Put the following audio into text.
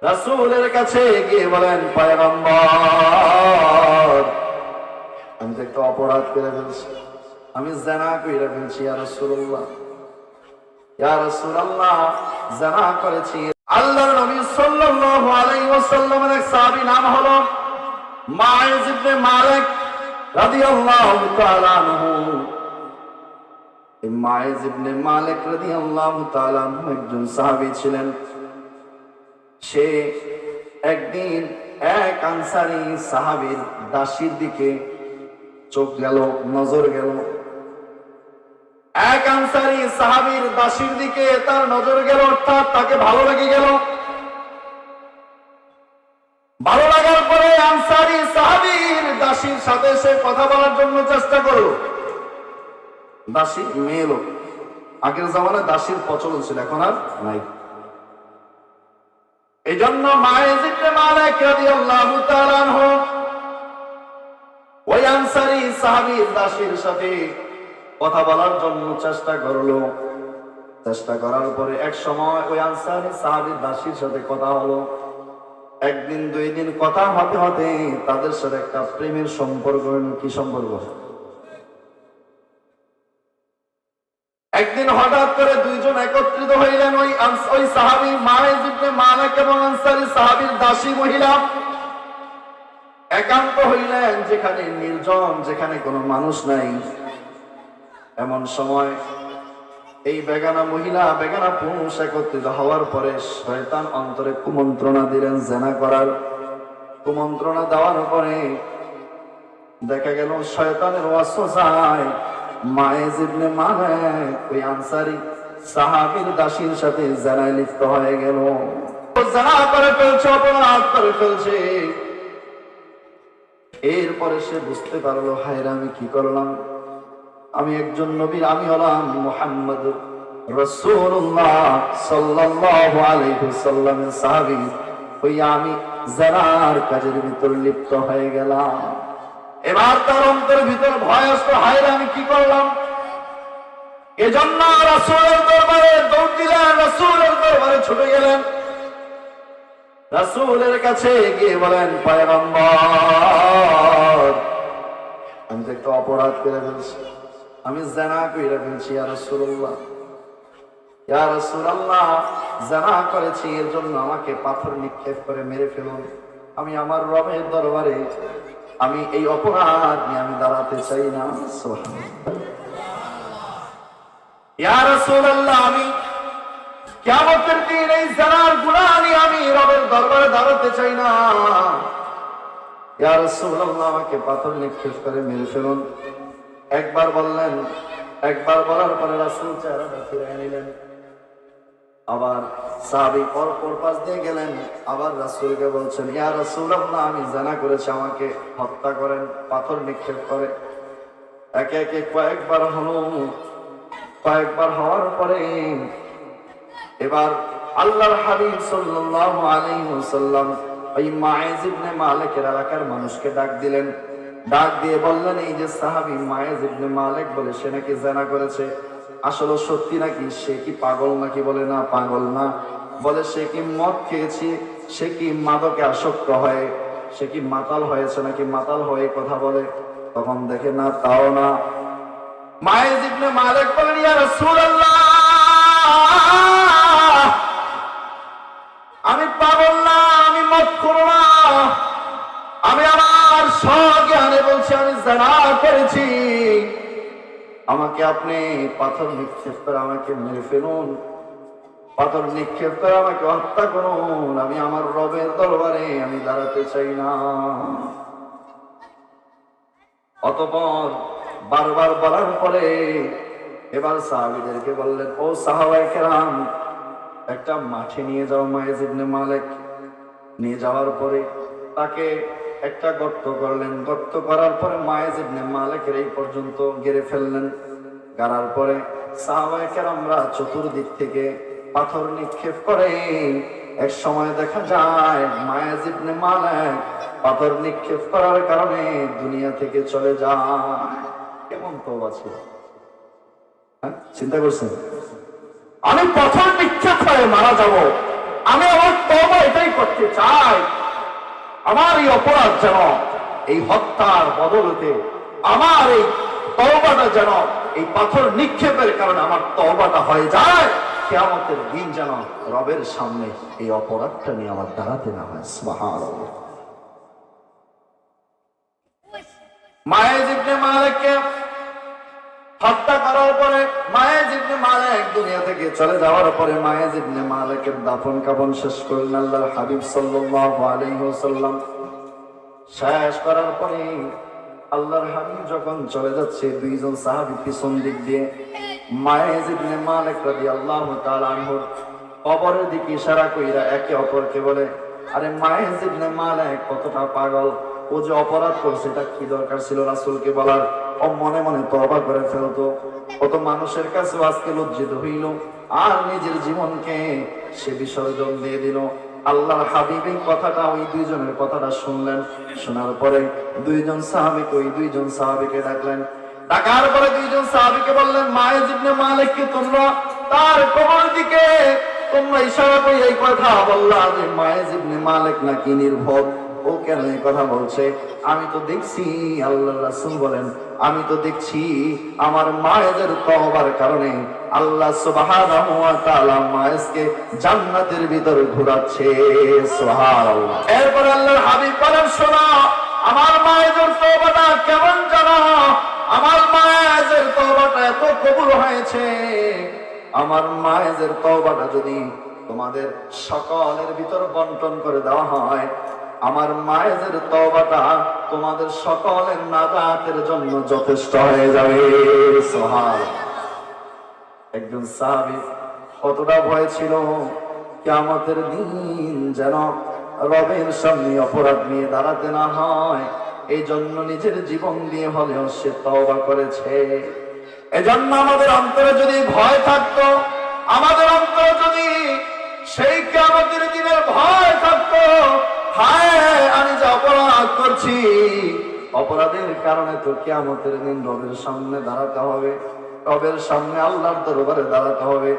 রাসূলের কাছে গিয়ে বলেন, পয়গম্বর, আমি তো একটা অপরাধ করে ফেলছি, আমি জিনা করে ফেলছি ইয়া রাসূলুল্লাহ, ইয়া রাসূলুল্লাহ, জিনা করেছি। আল্লাহর নবী সাল্লাল্লাহু আলাইহি ওয়াসাল্লামের এক সাহাবী নাম হলো মাইজ ইবনে মালিক রাদিয়াল্লাহু তাআলা আনহু। এই মাইজ ইবনে মালিক রাদিয়াল্লাহু তাআলা আনহু একজন সাহাবী ছিলেন। সে একদিন এক আনসারী সাহাবীর দাসীর দিকে চোখ গেল, নজর গেল। এক আনসারী সাহাবীর দাসীর দিকে তার নজর গেল, অর্থাৎ তাকে ভালো লেগে গেল। ভালো লাগার পরে আনসারী সাহাবীর দাসীর সাথে সে কথা বলার জন্য চেষ্টা করলো। দাসী মেয়ে লোক, আগের জামানায় দাসীর প্রচলন ছিল, এখন আর নাই। এই জন্য মাইজ ইবনে মালিক রাদিয়াল্লাহু তাআলা আনহু ওই আনসারী সাহাবীর দাসীর সাথে কথা বলার জন্য চেষ্টা করলো। চেষ্টা করার পরে এক সময় ওই আনসারী সাহাবীর দাসীর সাথে কথা হলো। একদিন দুই দিন কথা হতে হতে তাদের সাথে একটা প্রেমের সম্পর্ক। কি সম্পর্ক? একদিন হঠাৎ করে দুইজন একত্রিত হইলেন। ওই সাহাবী মাইজ ইবনে মালিক এবং আনসারী সাহাবীর দাসী মহিলা একান্ত হইলেন, যেখানে নির্জন, যেখানে কোনো মানুষ নাই। এমন সময় এই বেগানা মহিলা, বেগানা পুরুষ একত্রিত হওয়ার পরে শয়তান অন্তরে কুমন্ত্রণা দিলেন জিনা করার। কুমন্ত্রণা দেওয়ার পরে দেখা গেল শয়তানের ওয়াসওয়াসায় মাইজ ইবনে মালিক ওই আনসারী সাহাবীর দাসীর সাথে জিনায় লিপ্ত হয়ে গেল। জিনা করে ফেলছে, অপরাধ করে ফেলছে। এরপরে সে বুঝতে পারলো, হায় রে, আমি কি করলাম? আমি একজন নবী, আমি হলাম মুহাম্মদ রাসূলুল্লাহ সাল্লাল্লাহু আলাইহি ওয়াসাল্লামের সাহাবী, ওই আমি জিনার কাজের ভিতর লিপ্ত হয়ে গেলাম। এবার তার অন্তরের ভিতর ভয় আসলো, হায় রে, আমি কি করলাম? এজন্য রাসূলের দরবারে দৌড় দিলেন, রাসূলের দরবারে ছুটে গেলেন। রাসূলের কাছে গিয়ে বলেন, পয়গম্বর, আমি তো একটা অপরাধ করে ফেলছি, আমি জিনা করে ফেলছি ইয়া রাসূলুল্লাহ, ইয়া রাসূলুল্লাহ, জিনা করেছি, এর জন্য আমাকে পাথর নিক্ষেপ করে মেরে ফেলুন। আমি আমার রবের দরবারে আমি এই অপরাধ নিয়ে আমি দাঁড়াতে চাই না। সুবহানাল্লাহ। ইয়া রাসূলুল্লাহ, আমি কিয়ামতের দিন এই জিনার গুনাহ নিয়ে আমি রবের দরবারে দাঁড়াতে চাই না। ইয়া রাসূলুল্লাহ, আমাকে পাথর নিক্ষেপ করে মেরে ফেলুন। একবার বললেন, একবার বলার পরে রাসূল চেহারাটা ফিরিয়ে নিলেন। আবার সাহাবী পর পাশ দিয়ে গেলেন, আবার রাসূলকে বলছেন, ইয়া রাসূলুল্লাহ, আমি জিনা করেছি, আমাকে হত্যা করেন, পাথর নিক্ষেপ করে। একে একে কয়েকবার হলো। কয়েকবার হওয়ার পরে এবার আল্লাহর হাবিব সাল্লাল্লাহু আলাইহি ওয়াসাল্লাম ওই মাইজ ইবনে মালিকের এলাকার মানুষকে ডাক দিলেন। ডাক দিয়ে বললেন, এই যে সাহাবী মাইজ ইবনে মালিক বলে সে নাকি জিনা করেছে, আসলে সত্যি নাকি? সে কি পাগল নাকি? বলে না, পাগল না। বলে সে কি মদ খেয়েছে, সে কি মাদকে আসক্ত হয়, সে কি মাতাল হয়েছে নাকি? মাতাল হয়ে কথা বলে। তখন দেখে না, তাও না। মাইজ ইবনে মালিক বলেন, ইয়া রাসূলুল্লাহ, আমি পাগল না, আমি মদখোর না, আমি আমার সজ্ঞানে বলছি আমি জিনা করেছি। আমাকে আপনি পাথর নিক্ষেপ করে আমাকে মেরে ফেলুন, পাথর নিক্ষেপ করে আমাকে হত্যা করুন, আমি আমার রবের দরবারে আমি দাঁড়াতে চাই না। অতঃপর বারবার বলার পরে এবার সাহাবীদেরকে বললেন, ও সাহাবায়ে কেরাম, একটা মাঠে নিয়ে যাও মাইজ ইবনে মালিক। নিয়ে যাওয়ার পরে তাকে একটা গর্ত করলেন। গর্ত করার পরে মাইজ ইবনে মালিকের এই পর্যন্ত গেড়ে ফেললেন। গাড়ার পরে সাহাবায়ে কেরামরা চতুর্দিক থেকে পাথর নিক্ষেপ করে। এক সময় দেখা যায় মাইজ ইবনে মালিক পাথর নিক্ষেপ করার কারণে দুনিয়া থেকে চলে যায়। কেমন তওবা ছিল! চিন্তা করছেন, আমি পাথর নিক্ষেপ হয়ে মারা যাব, আমি আমার তওবা এটাই করতে আমার এই অপরাধ যেন, এই হত্যার বদলতে আমার এই তওবাটা যেন, এই পাথর নিক্ষেপের কারণে আমার তওবাটা হয়ে যায়, কিয়ামতের দিন যেন রবের সামনে এই অপরাধটা নিয়ে আমার দাঁড়াতে না হয়। সুবহানাল্লাহ। মায়েজ ইবনে মালিককে হত্যা করার পরে, মায়েজ ইবনে মালিক দুনিয়া থেকে চলে যাওয়ার পরে মায়েজ ইবনে মালিকের দাফন কাফন শেষ করলেন আল্লাহর হাবিব সাল্লাল্লাহু আলাইহি ওয়াসাল্লাম। শেষ করার পরে আল্লাহর হাবিব যখন চলে যাচ্ছে, দুইজন সাহাবী পিছন দিক দিয়ে মায়েজ ইবনে মালিক রাদিয়াল্লাহু তাআলা আনহুর কবরের দিকে ইশারা কইরা একে অপরকে বলে, আরে মায়েজ ইবনে মালিক কতটা পাগল, ও যে অপরাধ করছে এটা কি দরকার ছিল রাসূলকে বলার? ও মনে মনে তওবা করে ফেলতো, ও তো মানুষের কাছে আজকে লজ্জিত হইল আর নিজের জীবনকে সে বিসর্জন দিয়ে দিল। আল্লাহর হাবিবের কথাটা, ওই দুইজনের কথাটা শুনলেন। শোনার পরে দুইজন সাহাবীকে, ওই দুইজন সাহাবীকে ডাকলেন। ডাকার পরে দুইজন সাহাবীকে বললেন, মায়েজ ইবনে মালিককে তোমরা তার কবরের দিকে তোমরা ইশারা করে এই কথা বললা যে মায়েজ ইবনে মালিক নাকি নির্ভর, ও কেন এই কথা বলছে? আমি তো দেখছি, আল্লাহর রাসূল বলেন, আমি তো দেখছি আমার মায়েজের তওবার কারণে আল্লাহ সুবহানাহু ওয়া তাআলা মায়েজকে জান্নাতের ভিতরে ঘোরাচ্ছে। সুবহানাল্লাহ। এরপর আল্লাহর হাবিব বলেন, শোনো, আমার মায়েজের তওবাটা কেমন জানো? আমার মায়েজের তওবাটা এত কবুল হয়েছে, আমার মায়েজের তওবাটা যদি তোমাদের সকলের ভিতর বন্টন করে দেওয়া হয়, আমার মায়ের তওবাটা তোমাদের সকলের নাজাতের জন্য যথেষ্ট হয়ে যাবে। সুবহানাল্লাহ। একজন সাহাবী কতটা ভয় ছিল, কিয়ামতের দিন যেন রবের সামনে অপরাধ নিয়ে দাঁড়াতে না হয়, এই জন্য নিজের জীবন দিয়ে হলেও সে তওবা করেছে। এজন্য আমাদের অন্তরে যদি ভয় থাকতো, আমাদের অন্তরে যদি সেই কিয়ামতের দিনের ভয় থাকতো, হায় আমি যে অপরাধ করছি, অপরাধের কারণে তো কিয়ামতের দিন রবের সামনে দাঁড়াতে হবে, রবের সামনে আল্লাহর দরবারে দাঁড়াতে হবে।